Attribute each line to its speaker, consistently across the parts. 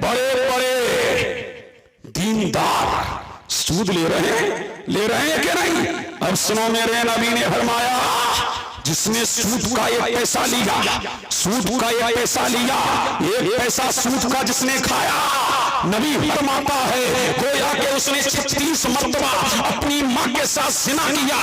Speaker 1: बड़े बड़े दीनदार सूद ले रहे हैं कि नहीं? अब सुनो, मेरे नबी ने फरमाया जिसने सूद का एक पैसा लिया, सूद का एक पैसा लिया, एक पैसा सूद का जिसने खाया, नबी फरमाता है गोया कि उसने 36 मरतबा अपनी माँ के साथ ज़िना किया।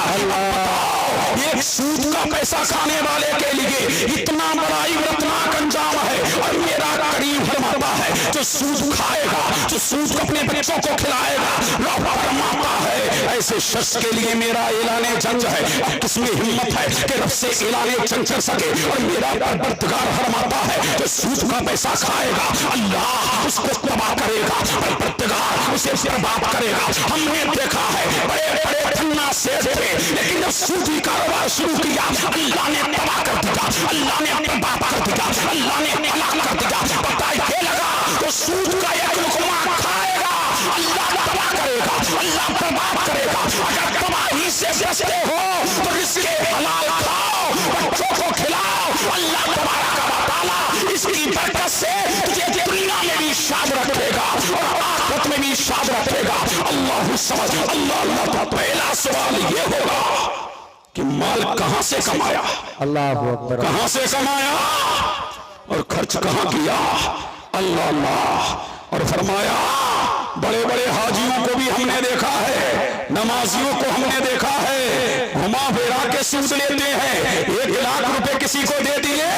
Speaker 1: एक सूद का पैसा खाने वाले के लिए इतना बड़ा इबरतनाक अंजाम है। और मेरा करीम फरमाता है जो सूद खाएगा, जो सूद अपने बच्चों को खिलाएगा, रब फरमाता है ऐसे शख्स के लिए मेरा ऐलान जंग है। अब किसमें हिम्मत है कि रब से ऐलान जंग कर सके? और मेरा परवरदिगार फरमाता है जो सूद का पैसा खाएगा, अल्लाह उसको तबाह करेगा, परवरदिगार उसे बर्बाद करेगा। हमने देखा है बड़े बड़े धन्ना शेर थे, लेकिन जब सूदी कारोबार शुरू किया अल्लाह ने तबाह कर दिया, अल्लाह ने बर्बाद कर दिया, अल्लाह ने हलाक कर दिया। पता ये लगा तो सूद का एक लुकमा खाएगा अल्लाह तबाह करेगा, अल्लाह बर्बाद करेगा। अगर तबाही से बचते हो तो रिस्के हलाल खाओ, बच्चों को खिलाओ, अल्लाह तबारक व तआला इसकी बरकत से तुझे दुनिया में भी शाद रखेगा और आखिरत में भी शाद रखेगा। अल्लाह समझ। अल्लाह का पहला सवाल ये होगा कि माल कहां से कमाया,
Speaker 2: अल्लाहु अकबर,
Speaker 1: कहां से कमाया और खर्च कहां किया? अल्लाह अल्लाह। और फरमाया बड़े बड़े हाजियों को भी हमने देखा है, नमाजियों को हमने देखा है, घुमा फिरा के सूद लेते हैं। 1 लाख रुपए किसी को दे दिए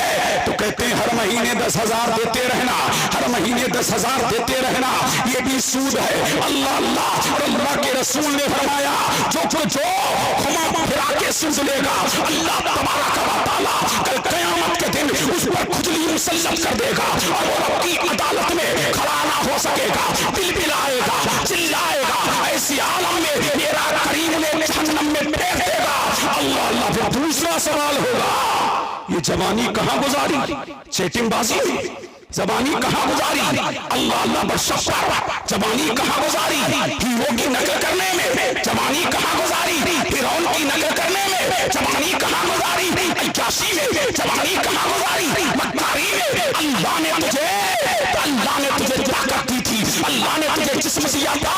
Speaker 1: तो कहते हैं हर महीने 10,000 देते रहना, हर महीने 10,000 देते रहना, ये भी सूद है। अल्लाह अल्लाह। और अल्लाह के रसूल ने फरमाया जो घुमा फिरा के सूद लेगा अल्लाह तबारक व तआला कल क़यामत के दिन उस पर खुजली मुसल्लत कर देगा और वो रब की अदालत में खड़ा ना हो सकेगा, बिलबिलाएगा, चिल्लाएगा। ऐसी आलम में मेरा करीम ने जहन्नम में फेंक देगा। अल्लाह अल्लाह। फिर दूसरा सवाल होगा ये जवानी कहां गुजारी? चैटिंगबाजी में जबानी कहां गुजारी? अल्लाह अल्लाह बशर। जबानी कहां गुजारी? हीरो की नकल करने में। जबानी कहां गुजारी? फिरौन की नकल करने में। जबानी कहां गुजारी? अय्याशी में। जबानी कहां गुजारी? मक्कारी में। अल्लाह ने तुझे ताकत दी थी, अल्लाह ने तुझे जिस्म दिया था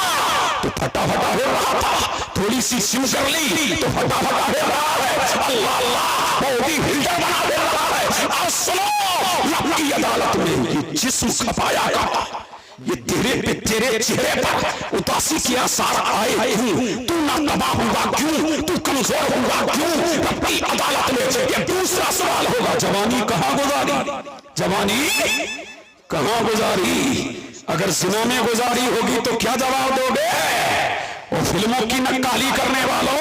Speaker 1: तो फटाफटा हो रहा था, थोड़ी सी स्यू कर ली तो फटाफटा हो रहा है। अल्लाह अल्लाह। बॉडी बिल्डर बना दे रहा है। आज सुनो रब की अदालत में ये जिस्म खपाया का, ये तेरे चेहरे पर उदासी के आसार आए क्यों? तू ना तबाह हुआ क्यों? तू कमजोर हुआ क्यों? रब की अदालत में ये दूसरा सवाल होगा जवानी कहां गुजारी? जवानी कहां गुजारी? अगर ज़िना में गुजारी होगी तो क्या जवाब दोगे? और फिल्मों की नक्काली करने वालों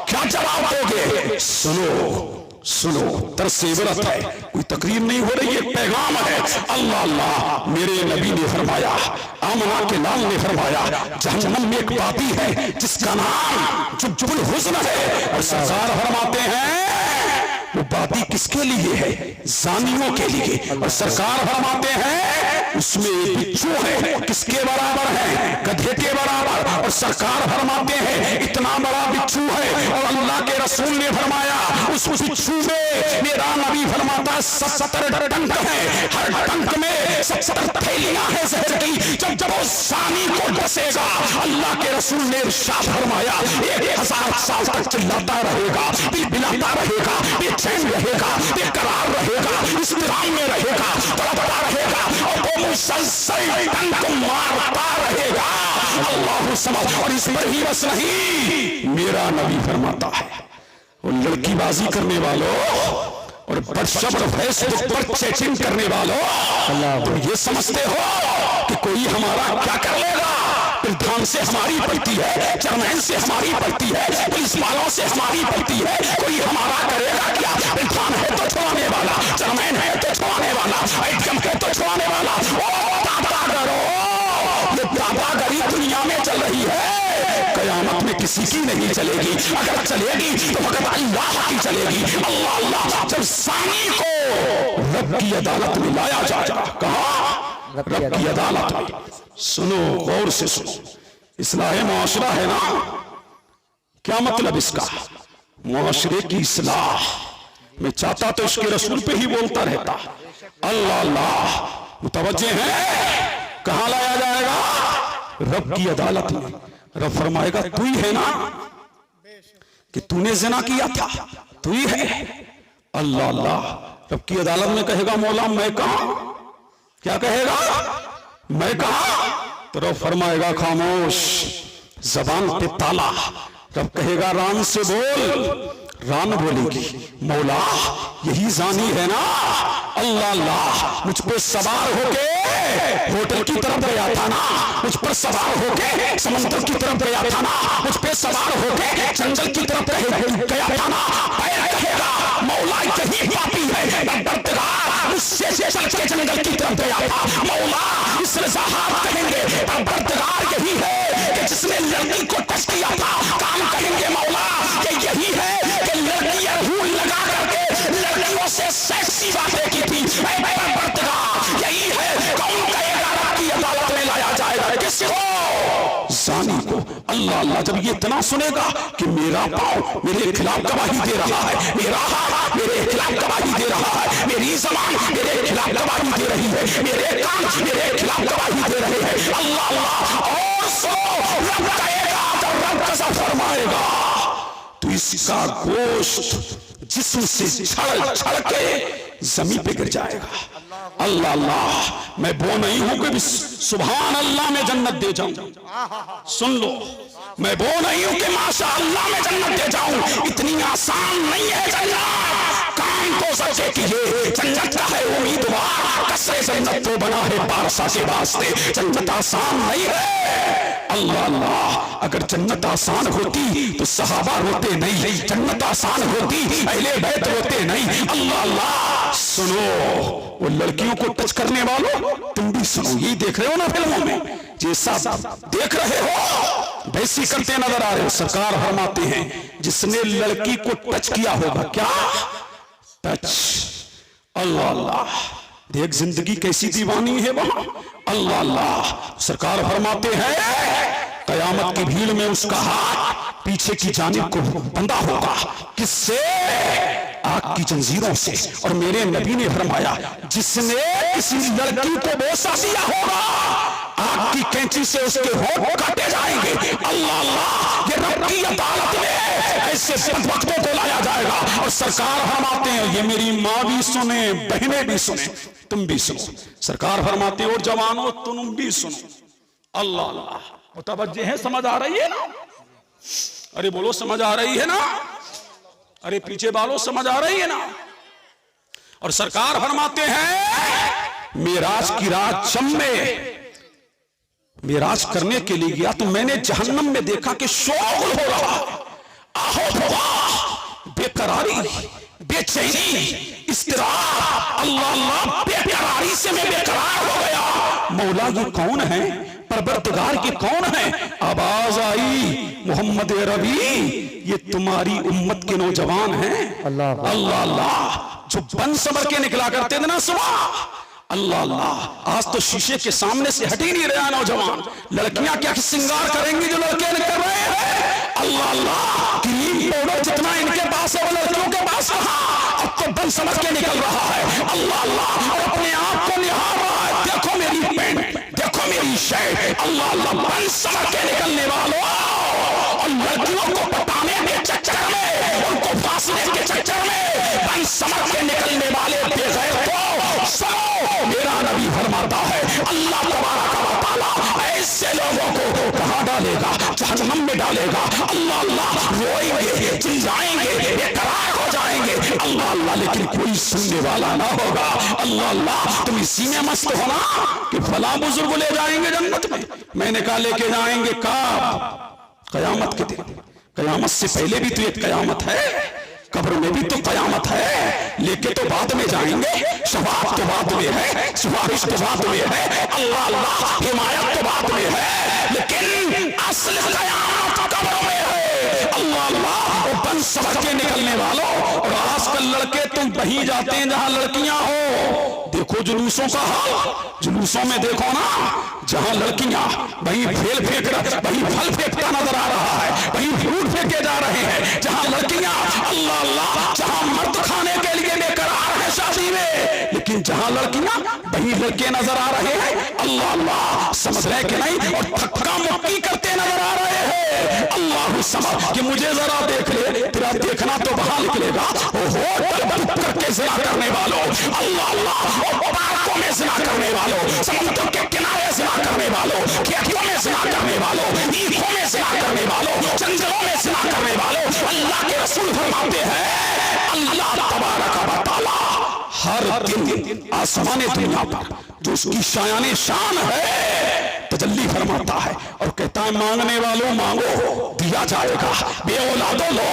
Speaker 1: क्या जवाब दोगे? सुनो तरस इबरत है, कोई तकरीर नहीं हो रही है, पैगाम है। अल्लाह अल्लाह। मेरे नबी ने फरमाया, आमना के लाल ने फरमाया जहन्नम में एक पापी है जिसका नाम जुब्बुल हुस्न है। और सरकार फरमाते हैं वो बाती किसके लिए है? जानियों के लिए। और सरकार फरमाते हैं उसमें एक बिच्छू है, किसके बराबर है? गधे के बराबर। और सरकार फरमाते हैं इतना बड़ा बिच्छू है और अल्लाह के रसूल ने फरमाया उस बिच्छू में मेरा नबी फरमाता 70 डंक है, हर डंक में 70 थैलियां हैं जहर की। जब वो सानी को डसेगा अल्लाह के रसूल ने इरशाद फरमाया 1000 साल तक चिल्लाता रहेगा, बिलबिलाता रहेगा, बेचैन रहेगा, बेकरार रहेगा, इस्तिराम में रहेगा, तड़पता रहेगा और वो मुसलसल डंक मारता रहेगा। अल्लाह समझ। और इस पर ही बस नहीं, मेरा नबी फरमाता है वो लड़कीबाजी करने वालों और बदशबर फेसबुक पर चैटिंग करने वालों, तुम ये समझते हो कि कोई हमारा क्या कर लेगा? प्रधान से हमारी पड़ती है, चेयरमैन से हमारी पड़ती है, पुलिस वालों से हमारी पड़ती है, कोई हमारा करेगा क्या? प्रधान है तो छुड़ाने वाला, चेयरमैन है तो छुड़ाने वाला, आइटम है तो छुड़ाने वाला। ये दादागिरी दुनिया में चल रही है, कयामत में किसी की नहीं चलेगी। अगर चलेगी तो फकत अल्लाह की चलेगी। अल्लाह अल्लाह। जब सानी को रब की अदालत में लाया जाएगा, कहाँ? रब की अदालत में। सुनो गौर से सुनो, इस्लाह मुआशरा है ना, क्या मतलब इसका? मुआशरे की इस्लाह मैं चाहता तो इसके रसूल पे ही बोलता रहता। अल्लाह अल्लाह। मुतवज्जे हैं کہاں لایا جائے گا؟ رب کی عدالت میں. رب فرمائے گا تو ہی ہے نا کہ تو نے زنا کیا تھا، تو ہی ہے. اللہ اللہ. رب کی عدالت میں کہے گا مولا میں کہاں؟ کیا کہے گا؟ میں کہاں؟ تو رب فرمائے گا خاموش، زبان پہ تالا. رب کہے گا ران سے بول. ران بولے گی مولا یہی زانی ہے نا. اللہ اللہ. مجھ پہ سوار ہو کے ہوٹل کی طرف گیا تھا نا، مجھ پر سوار ہو کے سمندر کی طرف گیا تھا نا، مجھ پہ سوار ہو کے جنگل کی طرف گیا تھا نا. کہے گا مولا یہی پاپی ہے، پروردگار مجھ سے چل کے جنگل کی طرف گیا تھا. مولا اس وضاحت کہیں گے پروردگار یہی ہے کہ جس نے لڑکی کو ٹچ کیا تھا. کام کہیں گے مولا کہ یہی ہے کہ لڑکیاں روح لگا کر کے لڑکیوں سے سیکسی باتیں کی تھی. پروردگار یہی ہے. کون کہے گا رب کی عدالت میں لایا جائے گا کس کو؟ زانی کو. اللہ اللہ. جب یہ اتنا سنے گا کہ میرا پاؤں میرے خلاف گواہی دے رہا ہے، میرا ہاتھ میرے خلاف گواہی دے رہا ہے، میری زبان میرے خلاف گواہی دے رہی ہے، میرے کان میرے خلاف گواہی دے رہے ہیں. اللہ اللہ. اور سو رب کہے گا تو رب قسم فرمائے گا تو اس کا گوشت جسم سے چھڑ چھڑ کے زمین پہ گر جائے گا. اللہ اللہ. میں وہ نہیں ہوں کہ سبحان اللہ میں جنت دے جاؤں. سن لو، میں وہ نہیں ہوں کہ ماشاء اللہ میں جنت دے جاؤں. اتنی آسان نہیں ہے جنت. کام تو سچے کیے. جنت کا ہے امیدوار، کسرے جنت تو بنا ہے پارسا کے واسطے. جنت آسان نہیں ہے. اللہ اللہ. اگر جنت آسان ہوتی تو صحابہ روتے نہیں، جنت آسان ہوتی اہل بیت روتے نہیں. اللہ اللہ. سنو وہ لڑکیوں کو ٹچ کرنے والوں، تم بھی سنو. یہ دیکھ رہے ہو نا فلموں میں، جیسا دیکھ رہے ہو ویسی کرتے نظر آ رہے. سرکار فرماتے ہیں جس نے لڑکی کو ٹچ کیا ہوگا، کیا ٹچ. اللہ اللہ. دیکھ زندگی کیسی دیوانی ہے وہاں. اللہ اللہ. سرکار فرماتے ہیں قیامت کی بھیڑ میں اس کا ہاتھ پیچھے کی جانب کو بندھا ہوگا. کس سے؟ آگ کی جنزیروں سے. اور میرے نبی نے فرمایا جس نے کسی لڑکی کو بوسہ دیا ہوگا آگ کی کینچی سے اس کے ہونٹ کاٹے جائیں گے. اللہ اللہ. یہ رب کی عدالت میں ایسے بدبختوں کو لایا جائے گا. اور سرکار فرماتے ہیں یہ میری ماں بھی سنیں، بہنیں بھی سنیں، تم بھی سنو. سرکار فرماتے ہیں اور جوانوں تم بھی سنو. اللہ اللہ. متوجہ ہے؟ سمجھ آ رہی ہے نا؟ ارے بولو سمجھ آ رہی ہے نا؟ ارے پیچھے بالو سمجھ آ رہی ہے نا؟ اور سرکار فرماتے ہیں معراج کی رات جب میں معراج کرنے کے لیے گیا تو میں نے جہنم میں دیکھا کہ شغل ہو رہا، آہو بھوا، بے قراری، بے چینی، اضطراب. اللہ اللہ. بے قراری سے میں بے قرار ہو گیا. مولا یہ کون ہے؟ پروردگار کے کون ہیں؟ آواز آئی محمد ربی یہ تمہاری امت کے نوجوان ہیں. اللہ اللہ. جو بن سمر کے نکلا کرتے تھے نا صبح. اللہ اللہ. آج تو شیشے کے سامنے سے ہٹ ہی نہیں رہا نوجوان. لڑکیاں کیا سنگار کریں گی جو لڑکے کر رہے ہیں. اللہ اللہ. کریم پاؤڈر جتنا ان کے پاس ہے وہ لڑکیوں کے پاس کہاں. اب تو بن سمجھ کے نکل رہا ہے. اللہ اللہ. اور اپنے آپ کو نہار رہا ہے. دیکھو میری پینٹ، دیکھو میری شرٹ. اللہ اللہ. بن سمجھ کے نکلنے والوں اور لڑکیوں کو پٹانے کے چکر میں، ان کو پھانسنے کے چکر میں بن سمجھ کے نکلنے والے بے غیرتوں کو سنو. میرا نبی فرماتا ہے اللہ تبارک و تعالیٰ ایسے لوگوں کو کہاں ڈالے گا؟ جہنم میں ڈالے گا. اللہ اللہ. روئیں گے، چلائیں گے، بے قرار ہو جائیں گے. اللہ اللہ. لیکن کوئی سننے والا نہ ہوگا. اللہ اللہ. تم اسی میں مست ہونا کہ فلاں بزرگ لے جائیں گے جنت میں. میں نے کہا لے کے جائیں گے کب؟ قیامت کے دن. قیامت سے پہلے بھی تو ایک قیامت ہے، قبر میں بھی تو قیامت ہے. لے کے تو بعد میں جائیں گے. شفاعت تو بعد میں ہے، سفارش تو بعد میں ہے. اللہ اللہ. حمایت تو بعد میں ہے، لیکن اصل قیامت قبر میں ہے. اللہ اللہ. اور بن سمجھ کے نکلنے والوں. اور آج کل لڑکے تم وہیں جاتے ہیں جہاں لڑکیاں ہو. دیکھو جلوسوں کا حال. جلوسوں میں دیکھو نا جہاں لڑکیاں وہیں پھیل پھینک رہا، وہیں پھل پھینکتا نظر آ رہا ہے، وہیں پھول پھینکے جا رہے ہیں. جہاں لڑکیاں اللہ اللہ، جہاں مرد کھانے کے لیے بے قرار ہے शादी में, लेकिन जहां लड़कियां वहीं लड़के नजर आ रहे हैं। अल्लाह अल्लाह, समझ रहे कि नहीं? और धक्का मुक्की करते नजर आ रहे हैं। अल्लाह समझ कि मुझे जरा देख ले, तेरा देखना तो बाहर निकलेगा। होटल बुक करके ज़िना करने वालों, अल्लाह अल्लाह, पार्कों में ज़िना करने वालों, समुद्र के किनारे ज़िना करने वालों, खेतों में ज़िना करने वालों, ईखों में ज़िना करने वालों, जंगलों में ज़िना करने वालों, अल्लाह के रसूल फरमाते हैं अल्लाह तबारक व तआला हर दिन आसमाने दुनिया पर जो उसकी शायाने शान है तजल्ली फरमाता है और कहता है मांगने वालों मांगो दिया जाएगा, बे औलादों लो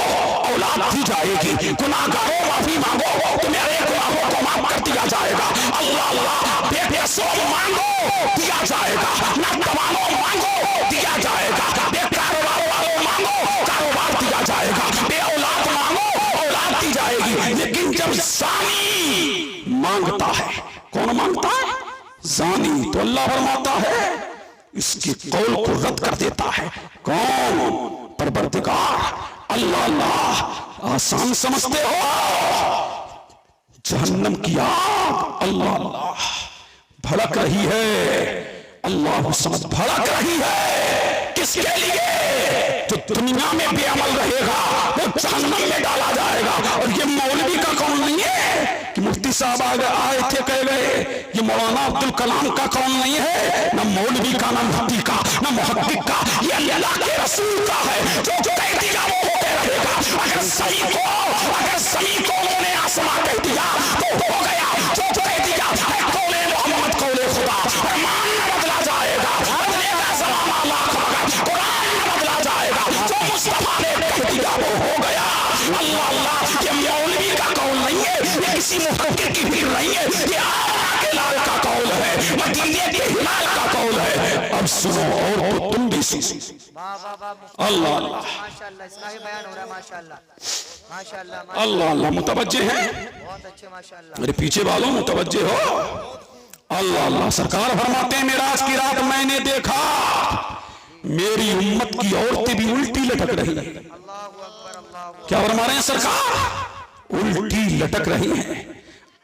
Speaker 1: औलाद दी जाएगी, गुनाहगारों माफी मांगो तुम्हारे गुनाहों को माफ कर दिया जाएगा। अल्लाह अल्लाह, बेपैसों मांगो दिया जाएगा, नौजवानों मांगो दिया जाएगा, बेकारोबार वालों मांगो कारोबार दिया जाएगा, बे औलाद मांगो औलाद दी जाएगी। लेकिन जब ज़ानी मांगता है, कौन मांगता है? ज़ानी। तो अल्लाह फरमाता है इसके कौल को रद्द कर देता है। कौन? परवरदिगार। अल्लाह अल्लाह, आसान समझते हो? जहन्नम की आग अल्लाह अल्लाह भड़क रही है। अल्लाह समझ भड़क रही है। किसके लिए? जो दुनिया में बेअमल रहेगा वो जहन्नम में डाला जाएगा। और ये मौलवी का कौन नहीं है कि मुफ्ती साहब आए थे कह गए, ये मौलाना अब्दुल कलाम का कौन नहीं है, न मौलवी का, न मुफ्ती का, न मुहद्दिस का, ये अल्लाह के रसूल का है। जो कह दिया वो होते रहेगा। अगर सही को उन्होंने आसमां कह दिया तो हो गया। जो कह दिया है कौले मोहम्मद कौले खुदा, फरमान न बदला जाएगा, बदलेगा ज़माना लाख मगर कुरान न बदला जाएगा। जो मुस्तफा ने कह दिया वो हो गया। अल्लाह अल्लाह, ये मौलवी का कौल नहीं है, ये किसी मुफक्किर की भीड़ नहीं है, ये आला के लाल का कौल है, मदीने के हिलाल का कौल है। अब सुनो और तो तुम भी सुनो। अल्लाह अल्लाह,
Speaker 2: माशाअल्लाह, इस्लाही बयान हो रहा है। माशाअल्लाह माशाअल्लाह
Speaker 1: अल्लाह अल्लाह, मुतवज्जे हैं?
Speaker 2: बहुत अच्छे माशाअल्लाह।
Speaker 1: मेरे पीछे वालों मुतवज्जे हो? अल्लाह अल्लाह। सरकार फरमाते हैं मेराज की रात मैंने देखा मेरी उम्मत की औरतें भी उल्टी लटक रही हैं। क्या फरमा रहे हैं सरकार? उल्टी लटक रही हैं।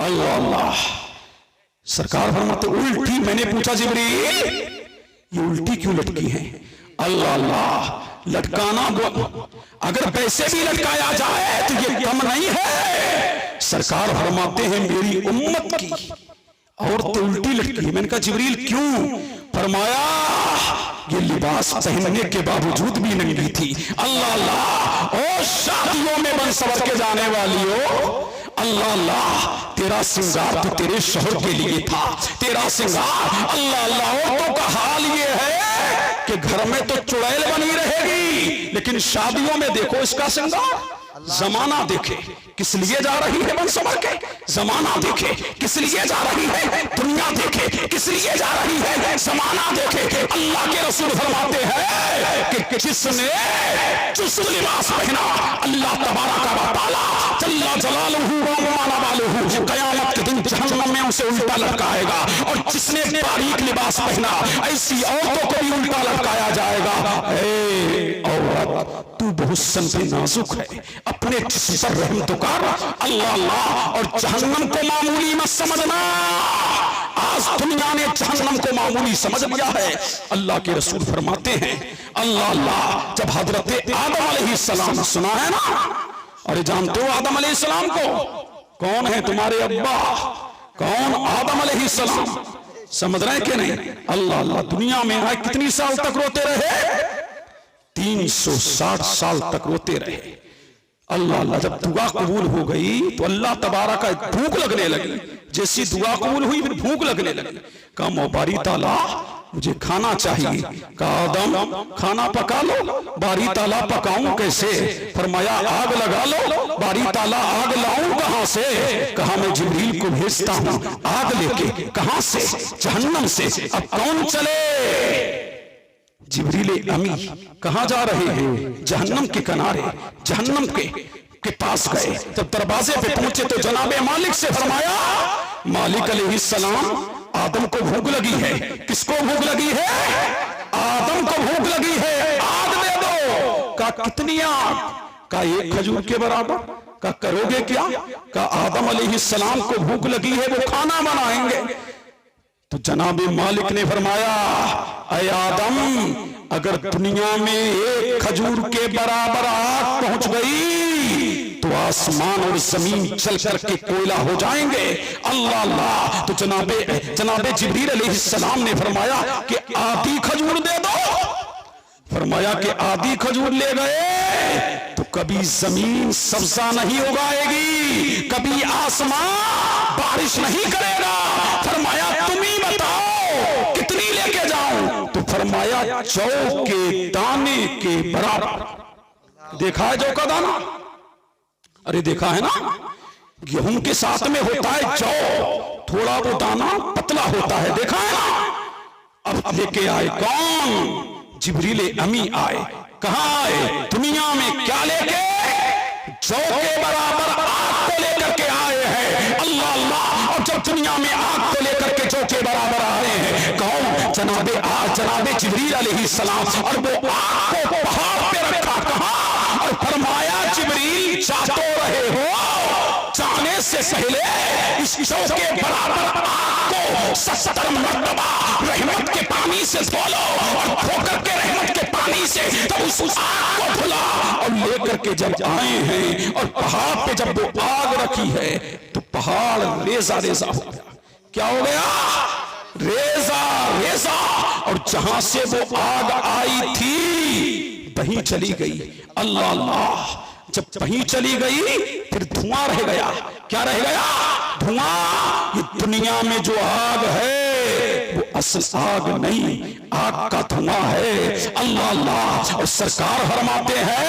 Speaker 1: अल्लाह अल्लाह। सरकार फरमाते उल्टी। मैंने पूछा जिब्रील ये उल्टी क्यों लटकी है? अल्लाह अल्लाह, लटकाना अगर वैसे भी लटकाया जाए तो ये कम नहीं है। सरकार फरमाते हैं मेरी उम्मत की औरतें उल्टी लटकी है। मैंने कहा जिब्रील क्यों? फरमाया ये लिबास पहनने के बावजूद भी नंगी थी। अल्लाह अल्लाह। ओ शादियों में बन सवर के जाने वाली हो, अल्लाह अल्लाह, तेरा सिंगार तो तेरे शोहर के लिए था, तेरा सिंगार। अल्लाह अल्लाह, औरतों का हाल ये है कि घर में तो चुड़ैल बनी रहेगी, लेकिन शादियों में देखो इसका सिंगार। जमाना देखे किस लिए जा रही है बन सवर के, जमाना देखे किस लिए जा रही है, दुनिया देखे किस लिए जा रही है, जमाना देखे। अल्लाह के रसूल फरमाते हैं कि जिसने चुस्त लिबास पहना अल्लाह तबारक व तआला जल्ला जलालुहु व अज़्ज़ा वालुहु क़यामत के दिन जहन्नम में उसे उल्टा लटकाएगा। और जिसने बारीक लिबास पहना ऐसी औरतों को भी उल्टा लटकाया जाएगा। ए औरत तू बहुत सन नाजुक है, अपने जिस्म पर रहम तो कर। अल्लाह अल्लाह। और जहन्नम को मामूली मत समझना। आज दुनिया ने जहन्नम को मामूली समझ लिया है। अल्लाह के रसूल फरमाते हैं अल्लाह अल्लाह, जब हजरत आदम अलैहिस्सलाम, सुना है ना? अरे जानते हो आदम अलैहिस्सलाम को? कौन है तुम्हारे अब्बा? कौन? आदम अलैहिस्सलाम। समझ रहे कि नहीं? अल्लाह अल्लाह। दुनिया में आए कितनी साल तक रोते रहे? 360 साल तक रोते रहे। अल्लाह अल्लाह। जब दुआ कबूल हो गई तो अल्लाह तबारा का भूख लगने लगी। जैसी दुआ कबूल हुई फिर भूख लगने लगी। कहा मोबारी ताला मुझे खाना चाहिए। कहा आदम खाना पका लो। बारी ताला पकाऊं कैसे? फरमाया आग लगा लो। बारी ताला आग लाऊं कहां से? कहा मैं जिब्रील को भेजता हूं आग लेके। कहां से? जहन्नम से। अब कौन चले? जिब्रील अमी। कहां जा रहे हैं? जहन्नम के किनारे, जहन्नम के पास गए। जब दरवाजे पे पहुंचे तो जनाबे मालिक से फरमाया मालिक अलैहिस्सलाम आदम को भूख लगी है। किसको भूख लगी है? आदम को भूख लगी है, आग दे दो। का कितनी आग? का एक खजूर के बराबर। कहा करोगे क्या? कहा आदम अलैहिस्सलाम को भूख लगी है, वो खाना बनाएंगे। तो जनाब मालिक ने फरमाया ऐ आदम, अगर दुनिया में एक खजूर के बराबर आग पहुंच गई तो आसमान और जमीन चल करके कोयला हो जाएंगे। अल्लाह अल्लाह। तो जनाबे जिब्रील अलैहिस्सलाम ने फरमाया कि आधी खजूर दे दो। फरमाया कि आधी खजूर ले गए तो कभी जमीन सब्जा नहीं उगाएगी, कभी आसमान बारिश नहीं करेगा। फरमाया तुम ही बताओ कितनी लेके जाऊं? तो फरमाया जौ के दाने के बराबर। देखा है जौ का दाना? अरे देखा है ना, गेहूं के साथ में होता है जौ, थोड़ा वो दाना पतला होता है, देखा है ना। अब लेके आए कौन? जिब्रील अमी आए। कहां आए? दुनिया में क्या लेके? जौ के बराबर आग को लेकर के आए हैं। अल्लाह अल्लाह। और जब दुनिया में आग को लेकर के जौ के बराबर आए हैं, कौन? जनाबे जिब्रील अलैहिस्सलाम। और वो आग को पहाड़ पे रखा। कहां? और फरमाया जिब्रील चाहते रहे हो, जाने से पहले इस जौ के बराबर आग को 70 मरतबा रहमत के पानी से धो लो, और धोकर के रहमत के पानी से तब उस आग को धुला। और लेकर के जब आए हैं और पहाड़ पे जब वो आग रखी है तो पहाड़ रेजा रेजा हो गया। क्या हो गया? रेजा रेजा। और जहां से वो आग आई थी वहीं चली गई। अल्लाह अल्लाह। जब वहीं चली गई फिर धुआं रह गया। क्या रह गया? धुआं। ये दुनिया में जो आग है वो असल आग नहीं, आग का धुआं है। अल्लाह अल्लाह। और सरकार फरमाते हैं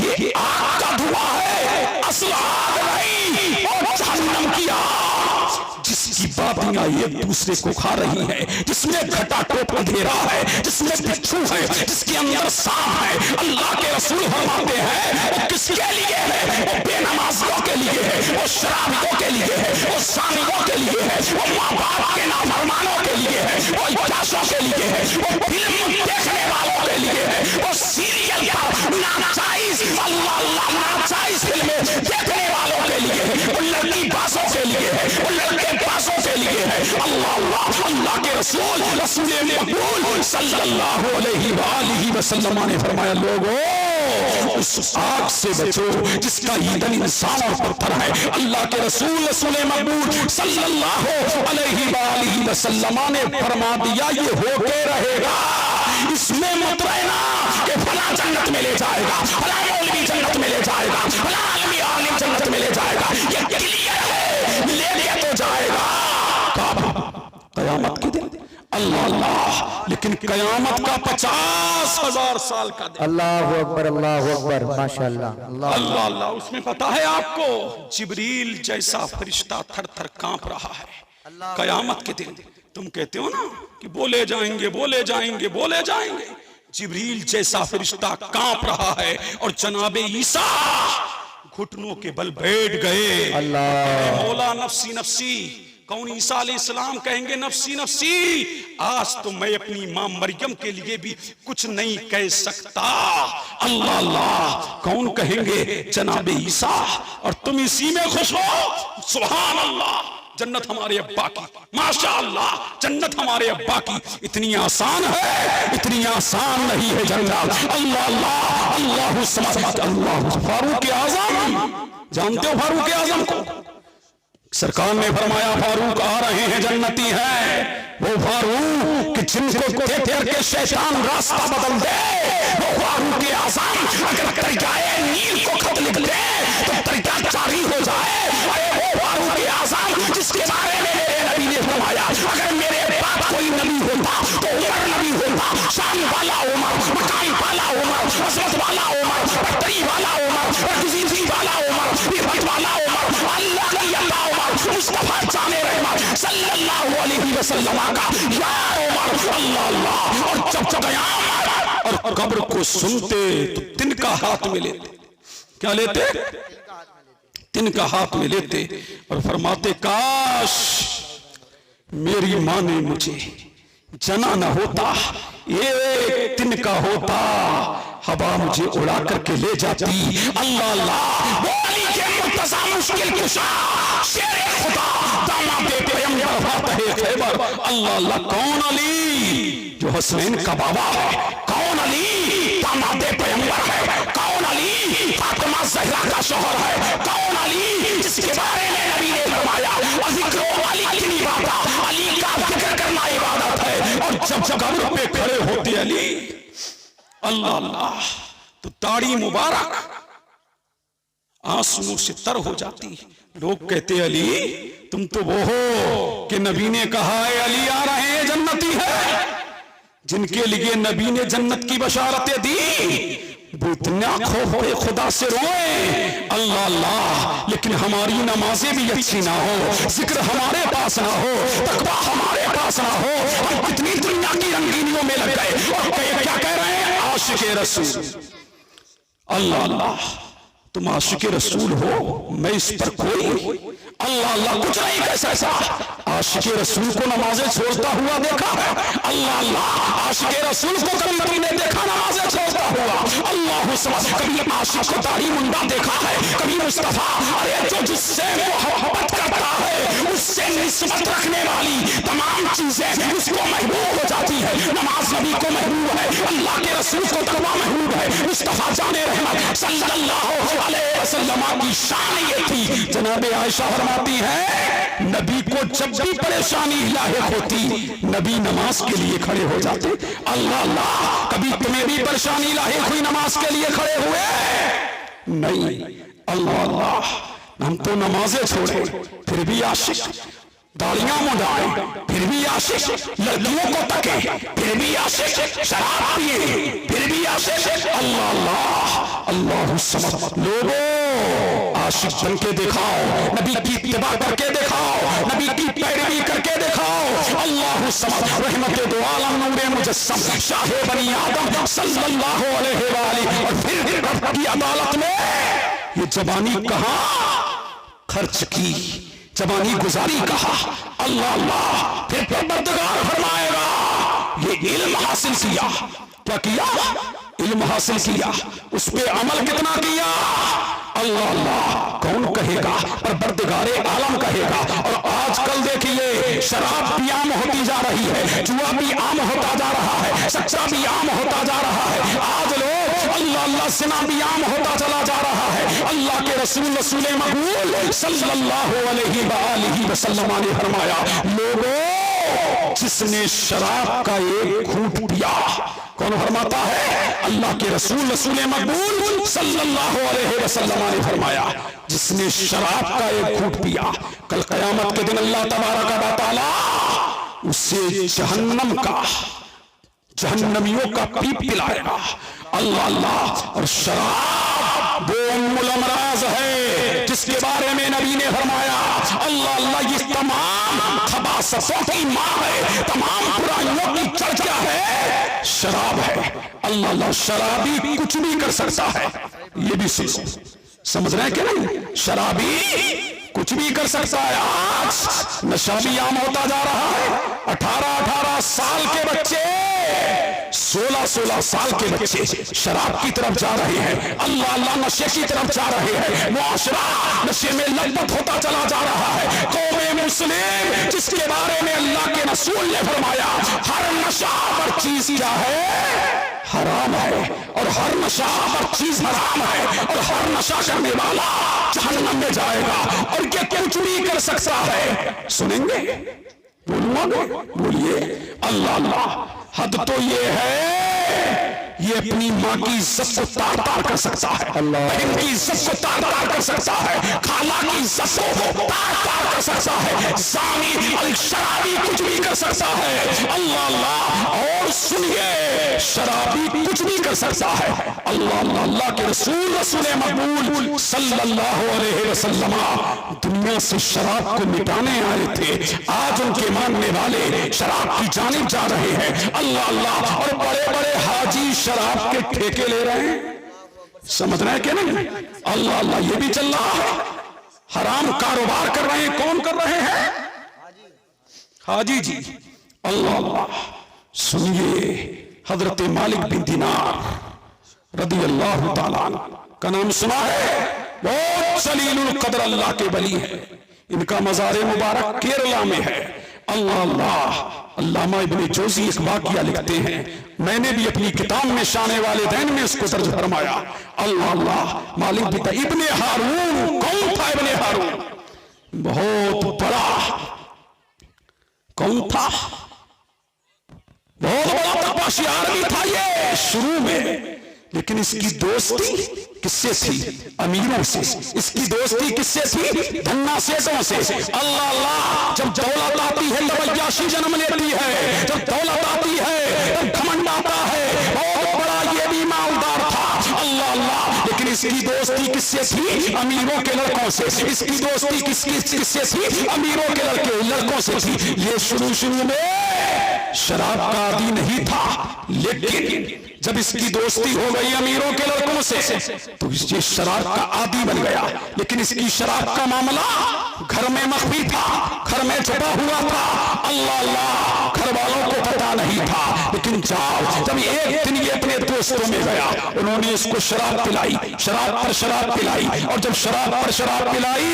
Speaker 1: ये आग का धुआं है, असल आग नहीं। और जहन्नम की आग जिसकी बातियां एक दूसरे को खा रही हैं, जिसमें घटाटोप अंधेरा है, जिसमें बिच्छू है, जिसके अंदर सांप है। अल्लाह के रसूल फरमाते हैं वो किसके लिए है? वो बेनमाजियों के लिए है, वो शराबियों के लिए है, वो सानियों के लिए है, वो माँ बाप के नाफरमानों के लिए है, वो इजाजों के लिए है, वो फिल्म देखने वालों के लिए है, वो सीरियल का नाजायज अल्लाह अल्लाह नाजायज फिल्में देखने वालों के लिए है, वो लड़की बासों के लिए है, वो लड़के बासों के लिए है। अल्लाह अल्लाह। अल्लाह के रसूल मकबूल सल्लल्लाहु अलैहि वसल्लम ने फरमाया लोगों उस आग से बचो जिसका ईंधन इंसान और पत्थर है। अल्लाह के रसूल मकबूल सल्लल्लाहु अलैहि वसल्लम ने फरमा दिया ये होके रहेगा, इसमें मत रहना कि फला जन्नत में ले जाएगा, फला मौलवी जन्नत में ले जाएगा, फला आलिम जन्नत में ले जाएगा। ये क्लियर है, ले तो जाएगा कयामत के दिन। अल्लाह अल्लाह। लेकिन कयामत का 50,000 साल का दिन।
Speaker 2: अल्लाह अकबर अल्लाह अकबर माशाअल्लाह।
Speaker 1: अल्लाह अल्लाह। उसमें पता है आपको जिब्रील जैसा फरिश्ता थर थर कांप रहा है कयामत के दिन। तुम कहते हो ना कि बोले जाएंगे बोले जाएंगे बोले जाएंगे, जिब्रील जैसा फरिश्ता कांप रहा है। और जनाबे ईसा घुटनों के बल बैठ गए। अल्लाह मौला नफसी नफसी। कौन? ईसा अलैहिस्सलाम कहेंगे नफसी नफसी, आज तो मैं अपनी मां मरियम के लिए भी कुछ नहीं कह सकता। अल्लाह अल्लाह। कौन कहेंगे? जनाबे ईसा। और तुम इसी में खुश हो? सुभान अल्लाह। जन्नत हमारे अब्बा की, माशाअल्लाह जन्नत हमारे अब्बा की। इतनी आसान है, इतनी आसान नहीं है जन्नत। अल्लाह अल्लाह। अल्लाह समद। अल्लाह। फारूक आजम, जानते हो फारूक आजम को? सरकार ने फरमाया फारूक आ रहे हैं, जन्नती हैं। वो फारूक जिनको देख करके शैतान रास्ता बदल दे, वो फारूक आज़म अगर तरीक़ाए नील को खत लिख दे तो तरीक़ा जारी हो जाए। अरे वो फारूक आज़म जिसके बारे में मेरे नबी ने फरमाया अगर मेरे बाद कोई नबी होता तो उमर नबी होता। शान वाला उमर, मकान वाला उमर, हज़रत वाला उमर, बर्तरी वाला उमर, ज़िंदगी वाला उमर, इफ़त वाला उमर, अल्लाह की अल्लाह मुस्तफा जाने रहमत सल्लल्लाहु अलैहि वसल्लम का या उमर। अल्लाह अल्लाह। और जब कयामत और कब्र को सुनते तो तिनका हाथ में लेते। क्या लेते? तिनका हाथ में लेते और फरमाते काश मेरी मां ने मुझे जना न होता, ये तिनका होता हवा मुझे उड़ा करके ले जाती। अल्लाह अल्लाह वो अली के मुर्तज़ा मुश्किल कुशा शेर खुदा दामादे पैगंबर फातह खैबर। अल्लाह अल्लाह कौन अली जो हसनैन का बाबा है, कौन अली दामादे पैगंबर है, कौन अली फातिमा ज़हरा का शौहर है, कौन अली जिसके बारे में नबी ने फरमाया ज़िक्र अली की इबादत, अली का जिक्र करना इबादत है। और जब कब्र पे खड़े होते अली अल्लाह अल्लाह तो दाढ़ी मुबारक आंसुओं से तर हो जाती। लोग कहते अली तुम तो वो हो कि नबी ने कहा है अली आ रहे हैं जन्नती है, जिनके लिए नबी ने जन्नत की बशारतें दी वो इतना खौफ खुदा से रोए अल्लाह अल्लाह। लेकिन हमारी नमाजें भी अच्छी ना हो, जिक्र हमारे पास ना हो, तकवा हमारे पास ना हो, हम कितनी दुनिया की रंगीनियों में लग गए और क्या कह रहे हैं आशिक़े रसूल। अल्लाह अल्लाह तुम आशिक़े रसूल हो, मैं इस पर कोई अल्लाह अल्लाह कुछ नहीं कह सकता। आशिक़े रसूल को नमाजें छोड़ता हुआ देखा है, अल्लाह अल्लाह आशिक़े रसूल को कभी नबी ने देखा नमाजें छोड़ता हुआ, अल्लाह कभी आशिक़ को दाढ़ी मुंडा देखा है, कभी मुस्तफा अरे जो जिससे मोहब्बत करता है उससे निस्बत रखने वाली तमाम चीजें उसको महबूब हो जाती है। नमाज नबी को महबूब है, अल्लाह के रसूल को तकवा महबूब है, मुस्तफा जाने रहमत सल्लल्लाहु अलैहि वसल्लम की शान ये थी। जनाब आयशा फरमाती है नबी को जब भी परेशानी लाहिक होती नबी नमाज के लिए खड़े हो जाते। अल्लाह अल्लाह कभी तुम्हें भी परेशानी लाहिक हुई नमाज के लिए खड़े हुए नहीं? अल्लाह अल्लाह हम तो नमाजें छोड़े फिर भी आशिक, दाढ़ियां मुंडाए फिर भी आशिक, लड़कियों को तके फिर भी आशिक, शराब पिए फिर भी आशिक। अल्लाह अल्लाह अल्लाहु समद। लोगों आशिक बन के दिखाओ, नबी की इत्तिबा करके दिखाओ, नबी की पैरवी करके दिखाओ। अल्लाहु समद रहमत दो आलम नूरे मुजस्सम शाहे बनी आदम सल्लल्लाहु अलैहि वाली। और फिर रब की अदालत में ये जवानी कहां खर्च की, जवानी गुजारी कहा। अल्लाह अल्लाह फिर परवरदिगार फरमाएगा ये इल्म हासिल किया, क्या किया? इल्म हासिल किया, उस पे अमल कितना किया? अल्लाह अल्लाह कौन कहेगा? परवरदिगार आलम कहेगा। और आजकल देखिए शराब भी आम होती जा रही है, जुआ भी आम होता जा रहा है, सच्चा भी आम होता जा रहा है। आज लोग अल्लाह अल्लाह सिना भी आम होता चला जा रहा है। अल्लाह के रसूल रसूल मकबूल सल्लल्लाहु अलैहि वसल्लम ने फरमाया लोगों जिसने शराब का एक घूंट पिया, कौन फरमाता है? अल्लाह के रसूल रसूल मकबूल सल्लल्लाहु अलैहि वसल्लम ने फरमाया जिसने शराब का एक घूंट पिया कल क़यामत के दिन अल्लाह तबारक व तआला उसे जहन्नम का, जहन्नमियों का पीप पिलाएगा। अल्लाह अल्लाह। और शराब वो उम्मुल अमराज है जिसके बारे में नबी ने फरमाया अल्लाह अल्लाह ये तमाम खबासतों की मां है, तमाम बुराइयों की चर्चा है, शराब है। अल्लाह अल्लाह शराबी कुछ भी कर सकता है, ये भी सुनो, समझ रहे हैं कि नहीं? शराबी कुछ भी कर सकता है। आज नशा भी आम होता जा रहा है। 18-18 साल के बच्चे, 16-16 साल के बच्चे शराब की तरफ जा रहे हैं। अल्लाह अल्लाह नशे की तरफ जा रहे हैं। मुआशरा नशे में लपट होता चला जा रहा है। कौमे मुस्लिम जिसके बारे में अल्लाह के रसूल ने फरमाया हर नशा पर चीज क्या है? हराम है। और हर नशा पर चीज हराम है। और हर नशा करने वाला जहन्नम में जाएगा। और क्या कुछ भी कर सकता है? सुनेंगे? बोलूंगा? बोलिए। अल्लाह अल्लाह। हद तो ये है ये अपनी माँ की इज्जत को तार तार कर सकता है, बहन की इज्जत को तार तार कर सकता है, खाला की इज्जत को तार तार कर सकता है, ज़ानी और शराबी कुछ भी कर सकता है। अल्लाह अल्लाह। और सुनिए शराबी कुछ भी कर सकता है। अल्लाह अल्लाह। अल्लाह के रसूल रसूल मकबूल सल्लल्लाहु अलैहि वसल्लम दुनिया से शराब को मिटाने आए थे। आज उनके मानने वाले शराब की जानिब जा रहे हैं। अल्लाह अल्लाह। और बड़े बड़े हाजी शराब के ठेके ले रहे हैं, समझ रहे हैं क्या नहीं? अल्लाह अल्लाह। ये भी चल रहा है, हराम कारोबार कर रहे हैं। कौन कर रहे हैं? हाजी जी। अल्लाह अल्लाह। सुनिए हजरत मालिक बिन दिनार रदी अल्लाह ताला का नाम सुना है, बहुत जलीलुल कद्र अल्लाह के वली है। इनका मज़ार मुबारक केरला में है। अल्लाह अल्लाह। अल्लामा इब्न जोज़ी एक वाक़िया लिखते हैं, मैंने भी अपनी किताब में शान वालिदैन में इसको दर्ज फरमाया। अल्लाह अल्लाह। मालिक पिता इब्ने हारून, कौन था इब्ने हारून? बहुत बड़ा, कौन था? बहुत बड़ा तपस्वी आदमी था ये शुरू में, लेकिन इसकी दोस्ती किससे थी? अमीरों से। इसकी दोस्ती किससे थी? धन्ना सेठों से। अल्लाह अल्लाह। जब दौलत आती है तब अय्याशी जन्म लेती है, जब दौलत आती है तब घमंड आता है। बहुत बड़ा ये भी मालदार था। अल्लाह अल्लाह। लेकिन इसकी दोस्ती किससे थी? अमीरों के लड़कों से। इसकी दोस्ती किससे थी? अमीरों के लड़कों से थी। ये शुरू में शराब का आदी नहीं था, लेकिन जब इसकी दोस्ती हो गई अमीरों के लड़कों से तो ये शराब का आदी बन गया। लेकिन इसकी शराब का मामला घर में मख्फी था, घर में छुपा हुआ था। अल्लाह अल्लाह। घर वालों को पता नहीं था। लेकिन जब एक दिन ये अपने दोस्तों में गया, उन्होंने इसको शराब पिलाई, शराब पर शराब पिलाई, और जब शराब पर शराब पिलाई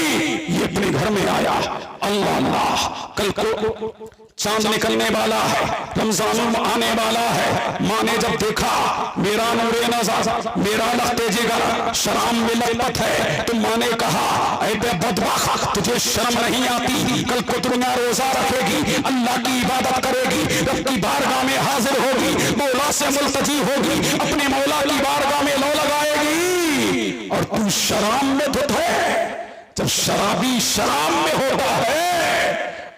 Speaker 1: ये अपने घर में आया। अल्लाह अल्लाह। कल को चांद निकलने वाला है, रमजान आने वाला है। माँ ने जब देखा मेरा नूरे नज़र, मेरा लखते जिगर शराब में लपत है, तो माँ ने कहा ऐ बदबख्त, तुझे शर्म नहीं आती? कल को दुनिया रोजा रखेगी, अल्लाह की इबादत करेगी, रब की बारगाह में हाजिर होगी, मौला से मुल्तजी होगी, अपने मौला की बारगाह में लो लगाएगी, और तू शराब में धुत है। जब शराबी शराब में होता है,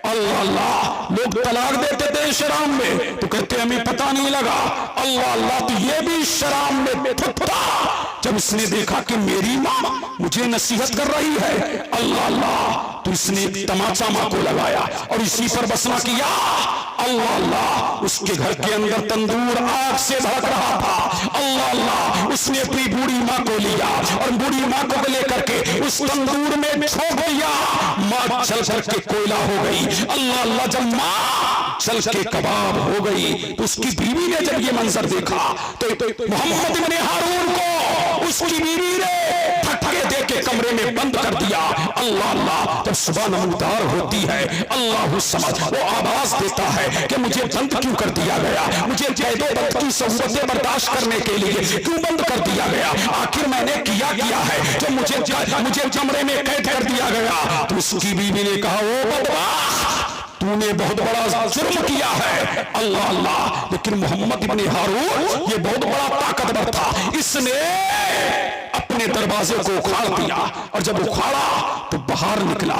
Speaker 1: अल्लाह अल्लाह। लोग तलाक देते थे शराब में, तो कहते हमें पता नहीं लगा। अल्लाह अल्लाह। तो ये भी शराब में था। जब इसने देखा कि मेरी माँ मुझे नसीहत कर रही है, अल्लाह अल्लाह, तो इसने तमाचा माँ को लगाया और इसी पर बसना किया। अल्लाह अल्लाह। उसके घर के अंदर तंदूर आग से भड़क रहा था। अल्लाह अल्लाह। उसने अपनी बूढ़ी माँ को लिया और बूढ़ी माँ को लेकर के उस तंदूर में झोंक दिया। माँ जल करके कोयला हो गई। अल्लाह अल्लाह। जब माँ जल के कबाब हो गई तो उसकी बीवी ने जब ये मंजर देखा तो मोहम्मद इब्ने हारून को उसकी बीवी ने धक्के दे के कमरे में बंद कर दिया। अल्लाह अल्लाह। जब सुबह नमूदार होती है, अल्लाह समझ, वो आवाज देता है कि मुझे बंद क्यों कर दिया गया? मुझे कैदो बंद की सहूलतें बर्दाश्त करने के लिए क्यों बंद कर दिया गया? आखिर मैंने किया है जो मुझे कमरे में कैद कर दिया गया? तो उसकी बीवी ने कहा, ओ बदबख्त, तूने बहुत बड़ा जुर्म किया है। अल्लाह अल्लाह। लेकिन मोहम्मद इब्ने हारून ये बहुत बड़ा ताकतवर था। इसने अपने दरवाजे को उखाड़ दिया, और जब उखाड़ा तो बाहर निकला।